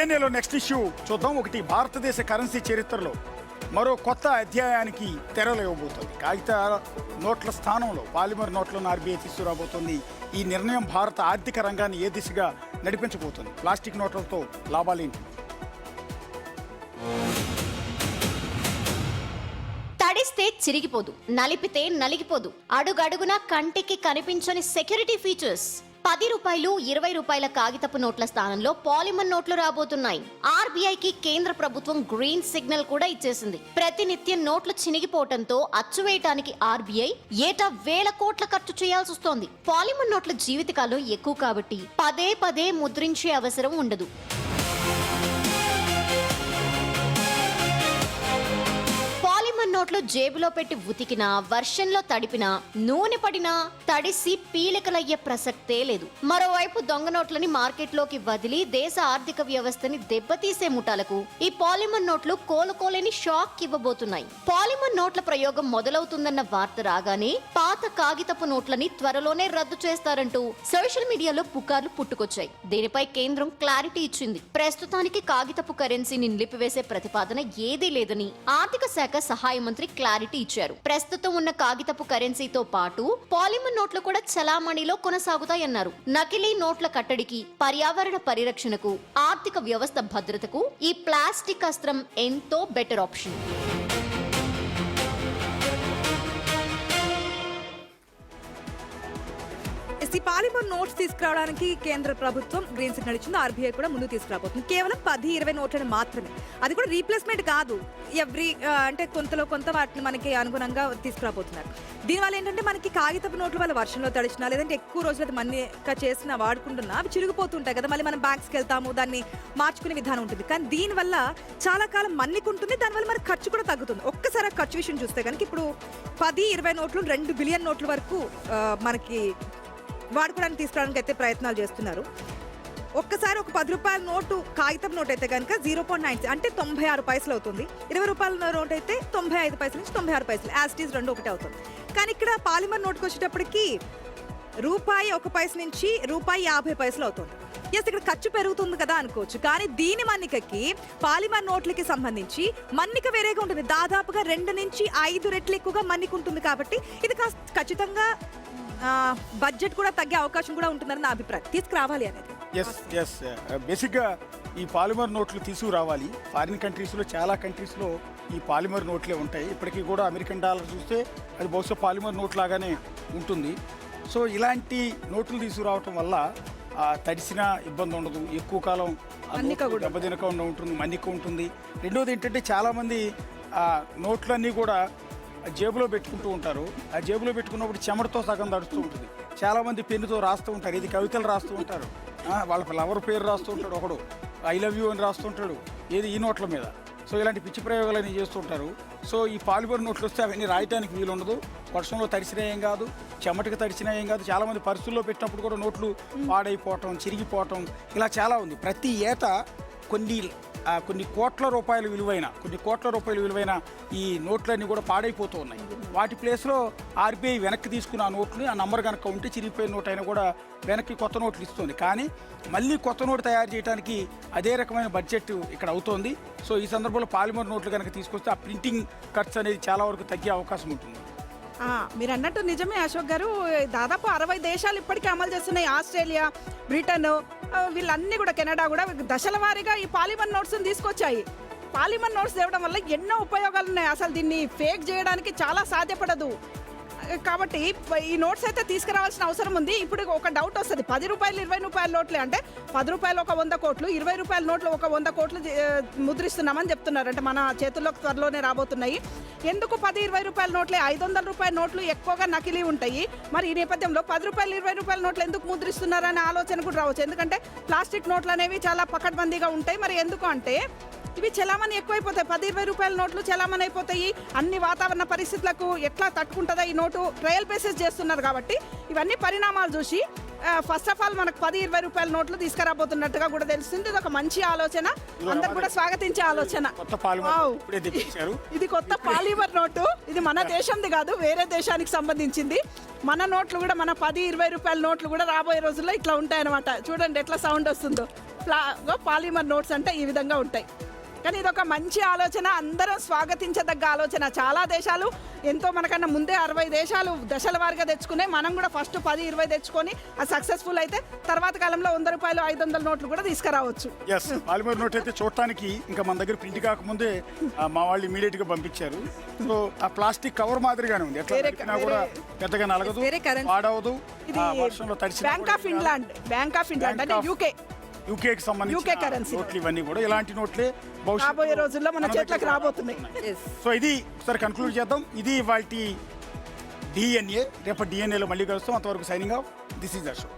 లో next issue చూద్దాం. ఒకటి, భారతదేశ కరెన్సీ చరిత్రలో మరో కొత్త అధ్యాయానికి తెరలు ఇవ్వబోతోంది. కాగిత నోట్ల స్థానంలో పాలిమర్ నోట్లను ఆర్బీఐ తీసుకురాబోతోంది. ఈ నిర్ణయం భారత ఆర్థిక రంగాన్ని ఏ దిశగా నడిపించబోతోంది? ప్లాస్టిక్ నోట్లతో లాభాలేంటి? తడిస్తే చిరిగిపోదు, నలిపితే నలిగిపోదు, అడుగడుగునా కంటికి కనిపించని సెక్యూరిటీ ఫీచర్స్. 10 రూపాయలు 20 రూపాయల కాగితపు నోట్ల స్థానంలో పాలిమర్ నోట్లు రాబోతున్నాయి. ఆర్బీఐకి కేంద్ర ప్రభుత్వం గ్రీన్ సిగ్నల్ కూడా ఇచ్చేసింది. ప్రతినిత్యం నోట్లు చినిగిపోవడంతో అచ్చువేయటానికి ఆర్బీఐ ఏటా 1000 కోట్ల ఖర్చు చేయాల్సి వస్తోంది. పాలిమర్ నోట్ల జీవితకాలం ఎక్కువ కాబట్టి పదే పదే ముద్రించే అవసరం ఉండదు. నోట్లు జేబులో పెట్టి ఉతికినా, వర్షంలో తడిపినా, నూనె పడినా తడిసి పీలికలయ్యే ప్రసక్తే లేదు. మరోవైపు దొంగ నోట్లని మార్కెట్లోకి వదిలి దేశ ఆర్థిక వ్యవస్థని దెబ్బతీసే ముఠాలకు ఈ పాలిమర్ నోట్లు కోలుకోలేని షాక్ ఇవ్వబోతున్నాయి. పాలిమర్ నోట్ల ప్రయోగం మొదలవుతుందన్న వార్త రాగానే పాత కాగితపు నోట్లని త్వరలోనే రద్దు చేస్తారంటూ సోషల్ మీడియాలో పుకార్లు పుట్టుకొచ్చాయి. దీనిపై కేంద్రం క్లారిటీ ఇచ్చింది. ప్రస్తుతానికి కాగితపు కరెన్సీని నిలిపివేసే ప్రతిపాదన ఏదీ లేదని ఆర్థిక శాఖ సహాయ మంత్రి క్లారిటీ ఇచ్చారు. ప్రస్తుతం ఉన్న కాగితపు కరెన్సీతో పాటు పాలిమర్ నోట్లు కూడా చలామణిలో కొనసాగుతాయన్నారు. నకిలీ నోట్ల కట్టడికి, పర్యావరణ పరిరక్షణకు, ఆర్థిక వ్యవస్థ భద్రతకు ఈ ప్లాస్టిక్ అస్త్రం ఎంతో బెటర్ ఆప్షన్. ఈ పాలిమర్ నోట్స్ తీసుకురావడానికి కేంద్ర ప్రభుత్వం గ్రీన్ సిగ్నల్ ఇచ్చింది. ఆర్బీఐ కూడా ముందు తీసుకురాబోతుంది. కేవలం 10-20 నోట్లను మాత్రమే. అది కూడా రీప్లేస్మెంట్ కాదు. అంటే కొంతలో కొంత వాటిని మనకి అనుగుణంగా తీసుకురాబోతున్నారు. దీనివల్ల ఏంటంటే మనకి కాగితపు నోట్ల వల్ల వర్షంలో తడిచినా, లేదంటే ఎక్కువ రోజులు అది మన్నిక చేసినా, వాడుకుంటున్నా అవి చిరిగిపోతుంటాయి కదా. మళ్ళీ మనం బ్యాంక్స్కి వెళ్తాము, దాన్ని మార్చుకునే విధానం ఉంటుంది. కానీ దీనివల్ల చాలా కాలం మన్నికుంటుంది. దానివల్ల మనకి ఖర్చు కూడా తగ్గుతుంది. ఒక్కసారి ఖర్చు విషయం చూస్తే కనుక ఇప్పుడు 10-20 నోట్లు 2 బిలియన్ నోట్ల వరకు మనకి వాడుకోవడానికి తీసుకురావడానికి అయితే ప్రయత్నాలు చేస్తున్నారు. ఒక్కసారి ఒక 10 రూపాయల నోటు, కాగితం నోట్ అయితే కనుక 0.9 అంటే 96 పైసలు అవుతుంది. 20 రూపాయల నోట్ అయితే 95 పైసల నుంచి 96 పైసలు, యాజ్ ఇట్ ఈజ్ రెండు ఒకటే అవుతుంది. కానీ ఇక్కడ పాలిమర్ నోట్కి వచ్చేటప్పటికి రూపాయి 1 పైస నుంచి రూపాయి 50 పైసలు అవుతుంది. ఎస్, ఇక్కడ ఖర్చు పెరుగుతుంది కదా అనుకోవచ్చు. కానీ దీని మన్నికకి పాలిమర్ నోట్లకి సంబంధించి మన్నిక వేరేగా ఉంటుంది. దాదాపుగా 2 నుంచి 5 రెట్లు ఎక్కువగా మన్నిక ఉంటుంది. కాబట్టి ఇది ఖచ్చితంగా బడ్జెట్ కూడా తగ్గే అవకాశం కూడా ఉంటుందని నా అభిప్రాయం. తీసుకురావాలి అనేది. ఎస్ బేసిక్గా ఈ పాలిమర్ నోట్లు తీసుకురావాలి. ఫారిన్ కంట్రీస్లో, చాలా కంట్రీస్లో ఈ పాలిమర్ నోట్లే ఉంటాయి. ఇప్పటికీ కూడా అమెరికన్ డాలర్ చూస్తే అది బహుశా పాలిమర్ నోట్ లాగానే ఉంటుంది. సో ఇలాంటి నోట్లు తీసుకురావటం వల్ల తడిసిన ఇబ్బంది ఉండదు, ఎక్కువ కాలం దెబ్బతినకుండా ఉంటుంది, మన్నిక ఉంటుంది. రెండోది ఏంటంటే చాలామంది నోట్లన్నీ కూడా జేబులో పెట్టుకుంటూ ఉంటారు. ఆ జేబులో పెట్టుకున్నప్పుడు చెమటతో సగం తడుస్తూ ఉంటుంది. చాలామంది పెన్నుతో రాస్తూ ఉంటారు. ఇది కవితలు రాస్తూ ఉంటారు, వాళ్ళ లవర్ పేరు రాస్తూ ఉంటాడు, ఒకడు ఐ లవ్ యూ అని రాస్తుంటాడు, ఏది ఈ నోట్ల మీద. సో ఇలాంటి పిచ్చి ప్రయోగాలన్నీ చేస్తుంటారు. సో ఈ పాలిమర్ నోట్లు వస్తే అవన్నీ రాయటానికి వీలు ఉండదు. వర్షంలో తడిసినా ఏం కాదు, చెమటకి తడిసినా ఏం కాదు. చాలామంది పరిస్థితుల్లో పెట్టినప్పుడు కూడా నోట్లు పాడైపోవటం, చిరిగిపోవటం ఇలా చాలా ఉంది. ప్రతి ఏటా కొన్ని కోట్ల రూపాయల విలువైన ఈ నోట్లన్నీ కూడా పాడైపోతూ ఉన్నాయి. వాటి ప్లేస్లో ఆర్బీఐ వెనక్కి తీసుకున్న ఆ నోట్లు, ఆ నంబర్ కనుక ఉంటే చిరిగిపోయిన నోట్ అయినా కూడా వెనక్కి కొత్త నోట్లు ఇస్తుంది. కానీ మళ్ళీ కొత్త నోటు తయారు చేయడానికి అదే రకమైన బడ్జెట్ ఇక్కడ అవుతోంది. సో ఈ సందర్భంలో పాలిమర్ నోట్లు కనుక తీసుకొస్తే ఆ ప్రింటింగ్ ఖర్చు అనేది చాలా వరకు తగ్గే అవకాశం ఉంటుంది. మీరు అన్నట్టు నిజమే అశోక్ గారు. దాదాపు 60 దేశాలు ఇప్పటికీ అమలు చేస్తున్నాయి. ఆస్ట్రేలియా, బ్రిటన్, వీళ్ళన్నీ కూడా, కెనడా కూడా దశల వారీగా ఈ పాలిమర్ నోట్స్ని తీసుకొచ్చాయి. పాలిమర్ నోట్స్ తేవడం వల్ల ఎన్నో ఉపయోగాలు ఉన్నాయి. అసలు దీన్ని ఫేక్ చేయడానికి చాలా సాధ్యపడదు. కాబట్టి ఈ నోట్స్ అయితే తీసుకురావాల్సిన అవసరం ఉంది. ఇప్పుడు ఒక డౌట్ వస్తుంది, 10 రూపాయలు 20 రూపాయల నోట్లే అంటే 10 రూపాయలు ఒక 100 కోట్లు, 20 రూపాయల నోట్లు ఒక 100 కోట్లు ముద్రిస్తున్నామని చెప్తున్నారు. అంటే మన చేతుల్లోకి త్వరలోనే రాబోతున్నాయి. ఎందుకు 10-20 రూపాయల నోట్లే? 500 రూపాయల నోట్లు ఎక్కువగా నకిలీ ఉంటాయి. మరి ఈ నేపథ్యంలో 10 రూపాయలు 20 రూపాయల నోట్లు ఎందుకు ముద్రిస్తున్నారనే ఆలోచన కూడా రావచ్చు. ఎందుకంటే ప్లాస్టిక్ నోట్లు అనేవి చాలా పకడ్బందీగా ఉంటాయి. మరి ఎందుకు అంటే ఇవి చలామణి ఎక్కువైపోతాయి. 10-20 రూపాయల నోట్లు చలామణి అయిపోతాయి. అన్ని వాతావరణ పరిస్థితులకు ఎట్లా తట్టుకుంటుందో ఈ నోటు ట్రయల్ బేసిస్ చేస్తున్నారు. కాబట్టి ఇవన్నీ పరిణామాలు చూసి ఫస్ట్ ఆఫ్ ఆల్ మనకు 10-20 రూపాయల నోట్లు తీసుకురాబోతున్నట్టుగా కూడా తెలుస్తుంది. ఇది ఒక మంచి ఆలోచన, అందరు కూడా స్వాగతించే ఆలోచన. ఇది కొత్త పాలిమర్ నోటు. ఇది మన దేశంది కాదు, వేరే దేశానికి సంబంధించింది. మన నోట్లు కూడా, మన 10-20 రూపాయల నోట్లు కూడా రాబోయే రోజుల్లో ఇట్లా ఉంటాయన్నమాట. చూడండి ఎట్లా సౌండ్ వస్తుందో. పాలిమర్ నోట్స్ అంటే ఈ విధంగా ఉంటాయి. కానీ ఇది ఒక మంచి ఆలోచన, అందరం స్వాగతించదగ్గ ఆలోచన. చాలా దేశాలు ఎంతో మనకన్నా ముందే 60 దేశాలు దశల వారీగా తెచ్చుకున్నాయి. మనం కూడా ఫస్ట్ 10-20 తెచ్చుకొని అది సక్సెస్ఫుల్ అయితే తర్వాత కాలంలో 100 రూపాయలు 500 నోట్లు కూడా తీసుకురావచ్చు. ఎస్, పాలిమర్ నోట్ అయితే చూడటానికి ఇంకా మన దగ్గర ప్రింట్ కాకముందే మా వాళ్ళు ఇమీడియట్ గా పంపించారు. సో ఆ ప్లాస్టిక్ కవర్ మాదిరిగానే ఉంది, ఎట్లా నలిపినా కూడా పెద్దగా నలగదు, వేరే currency. పాడవదు. ఇది వర్షంలో తడిసి బ్యాంక్ ఆఫ్ ఇంగ్లాండ్ అంటే యూకేకి సంబంధించిన currency నోట్లు ఇవన్నీ కూడా ఇలాంటి నోట్లే రాబోయే రోజుల్లో మన చేతిలోకి దగ్గర రాబోతున్నాయి. Yes. సో ఇది ఒకసారి కన్క్లూడ్ చేద్దాం. ఇది వాటి DNA. రేపు DNA లో మళ్ళీ కలుస్తాం. అంతవరకు signing off. This is the show.